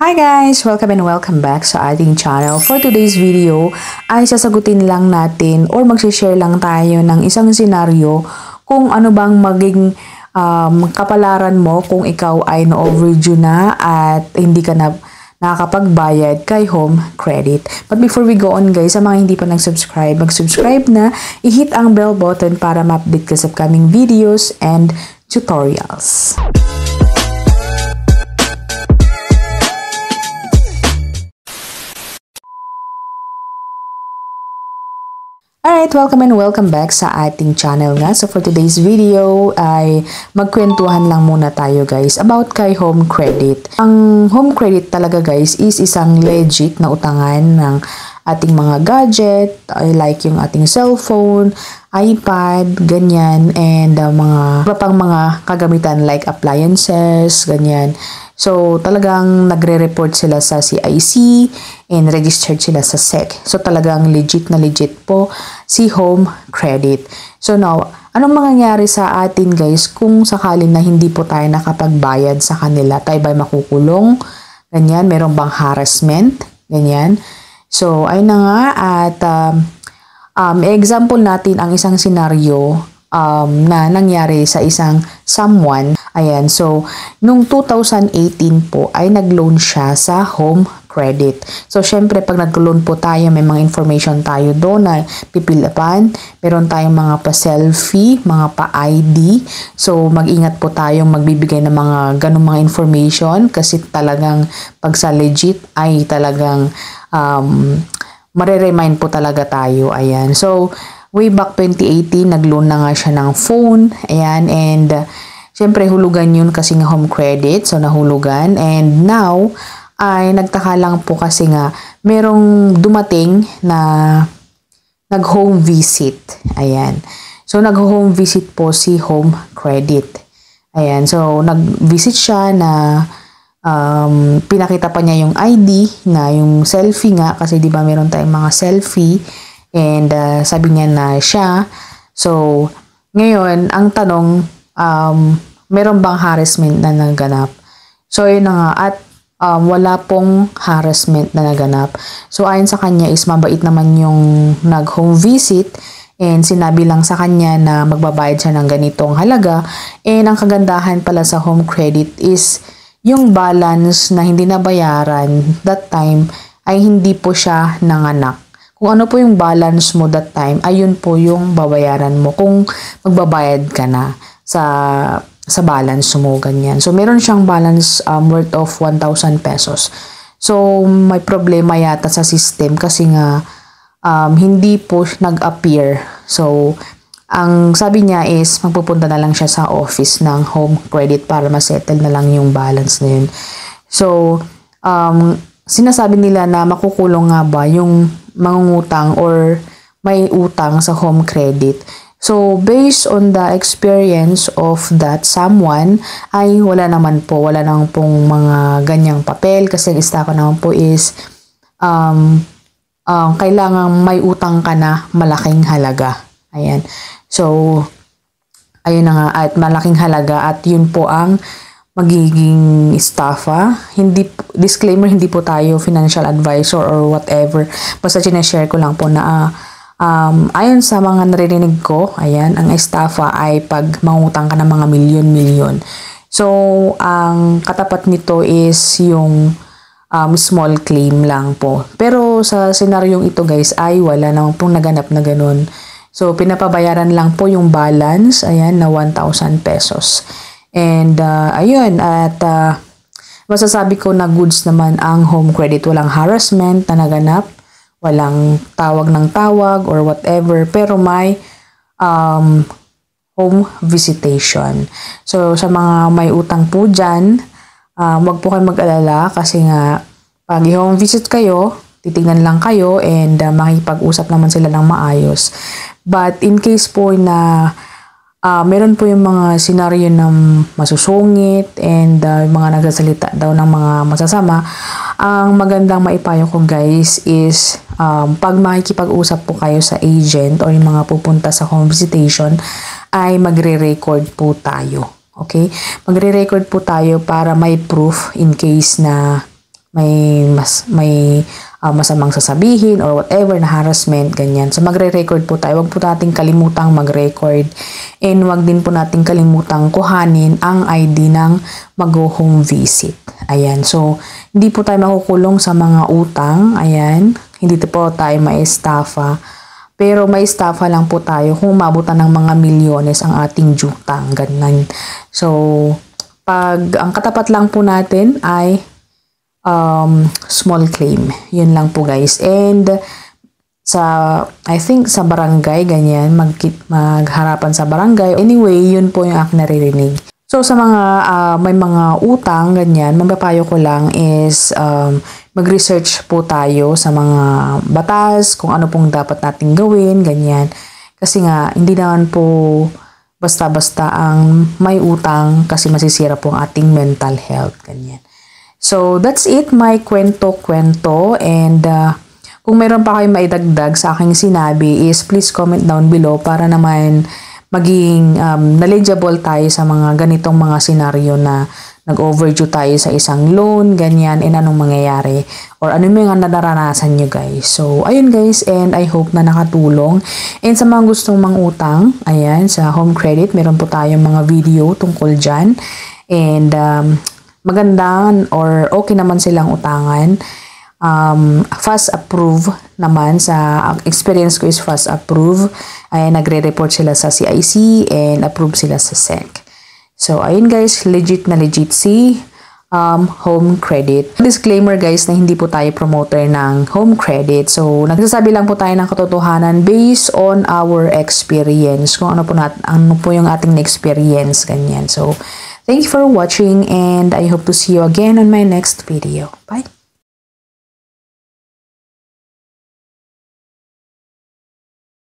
Hi guys! Welcome and welcome back sa ating channel. For today's video ay sasagutin lang natin or magsishare lang tayo ng isang senaryo kung ano bang maging kapalaran mo kung ikaw ay na-overdue na at hindi ka na nakakapagbayad kay home credit. But before we go on guys, sa mga hindi pa nag-subscribe, mag-subscribe na, i-hit ang bell button para ma-update ka sa upcoming videos and tutorials. Alright, welcome and welcome back sa ating channel nga. So for today's video ay magkwentuhan lang muna tayo guys about kay home credit. Ang home credit talaga guys is isang legit na utangan ng ating mga gadget, like yung ating cellphone, iPad, ganyan, and mga pang mga kagamitan like appliances, ganyan. So, talagang nagre-report sila sa CIC and registered sila sa SEC. So, talagang legit na legit po si home credit. So, now, anong mangyayari sa atin guys kung sakali na hindi po tayo nakapagbayad sa kanila? Tayo ba'y makukulong? Ganyan, meron bang harassment? Ganyan. So, ayun na nga at example natin ang isang senaryo na nangyari sa isang someone. Ayan, so, nung 2018 po ay nag-loan siya sa home credit. So, syempre, pag nag-loan po tayo, may mga information tayo doon na pipilapan. Meron tayong mga pa-selfie, mga pa-ID. So, mag-ingat po tayong magbibigay ng mga ganong mga information kasi talagang pag sa legit ay talagang mare-remind po talaga tayo. Ayan, so, way back 2018, nag-loan na nga siya ng phone. Ayan, and syempre hulugan yun kasi nga home credit. So, nahulugan. And now, ay nagtaka lang po kasi nga merong dumating na nag-home visit. Ayan. So, nag-home visit po si home credit. Ayan. So, nag-visit siya na pinakita pa niya yung ID na yung selfie nga kasi di ba meron tayong mga selfie. And sabi niya na siya. So, ngayon, ang tanong, meron bang harassment na naganap? So, yun na nga. At wala pong harassment na naganap. So, ayon sa kanya is mabait naman yung nag-home visit. And sinabi lang sa kanya na magbabayad siya ng ganitong halaga. And ang kagandahan pala sa home credit is yung balance na hindi nabayaran that time ay hindi po siya nanganak. Kung ano po yung balance mo that time, ayun po yung babayaran mo kung magbabayad ka na sa balance mo, ganyan. So, meron siyang balance worth of 1,000 pesos. So, may problema yata sa system kasi nga hindi po nag-appear. So, ang sabi niya is magpupunta na lang siya sa office ng home credit para ma-settle na lang yung balance na yun. So, sinasabi nila na makukulong nga ba yung mangungutang or may utang sa home credit. So, based on the experience of that someone, ay wala naman pong mga ganyang papel kasi ang istako naman po is kailangan may utang ka na malaking halaga. Ayan. So, ayun na nga at malaking halaga at yun po ang magiging estafa. Disclaimer, hindi po tayo financial advisor or whatever. Basta sinashare ko lang po na ayon sa mga naririnig ko, ayan, ang estafa ay pag mangutang ka ng mga milyon-milyon. So, ang katapat nito is yung small claim lang po. Pero sa senaryong ito guys ay wala namang pong naganap na ganun. So, pinapabayaran lang po yung balance, ayan, na 1,000 pesos. And, ayun, at masasabi ko na goods naman ang home credit. Walang harassment na naganap, walang tawag ng tawag or whatever, pero may home visitation. So, sa mga may utang po dyan, wag po kayo mag-alala kasi nga, pag i-home visit kayo, titignan lang kayo and makipag-usap naman sila ng maayos. But in case po na meron po yung mga senaryo na masusungit and mga nagsasalita daw ng mga masasama, ang magandang maipayo ko guys is pag makikipag-usap po kayo sa agent o yung mga pupunta sa home visitation ay magre-record po tayo. Okay? Magre-record po tayo para may proof in case na may masamang sasabihin or whatever na harassment, ganyan. So magre-record po tayo. Huwag po nating kalimutang mag-record and huwag din po nating kalimutang kuhanin ang ID ng mag-home visit. Ayan. So hindi po tayo makukulong sa mga utang. Ayan. Hindi po tayo ma-estafa. Pero may estafa lang po tayo kung umabutan ng mga milyones ang ating jutang. Ganyan. So pag ang katapat lang po natin ay small claim. Yun lang po guys. And I think sa barangay, ganyan, magharapan sa barangay. Anyway, yun po yung aking naririnig. So sa mga may mga utang, ganyan, mapapayo ko lang is mag-research po tayo sa mga batas, kung ano pong dapat nating gawin, ganyan. Kasi nga, hindi naman po basta-basta ang may utang kasi masisira po ang ating mental health, ganyan. So, that's it, my kwento-kwento. And kung meron pa kayong maidagdag sa aking sinabi is please comment down below para naman maging knowledgeable tayo sa mga ganitong mga senaryo na nag-overdue tayo sa isang loan, ganyan, and anong mangyayari. Or ano yung mga naranasan nyo guys. So, ayun guys, and I hope na nakatulong. And sa mga gustong mangutang, ayan, sa home credit, meron po tayong mga video tungkol dyan. And maganda or okay naman silang utangan. Fast approve naman, sa experience ko is fast approve. Ay nagre-report sila sa CIC and approve sila sa SEC. So ayun guys, legit na legit si home credit. Disclaimer guys na hindi po tayo promoter ng home credit. So nagsasabi lang po tayo ng katotohanan based on our experience. Kung ano po yung ating experience, ganyan. So thank you for watching and I hope to see you again on my next video. Bye!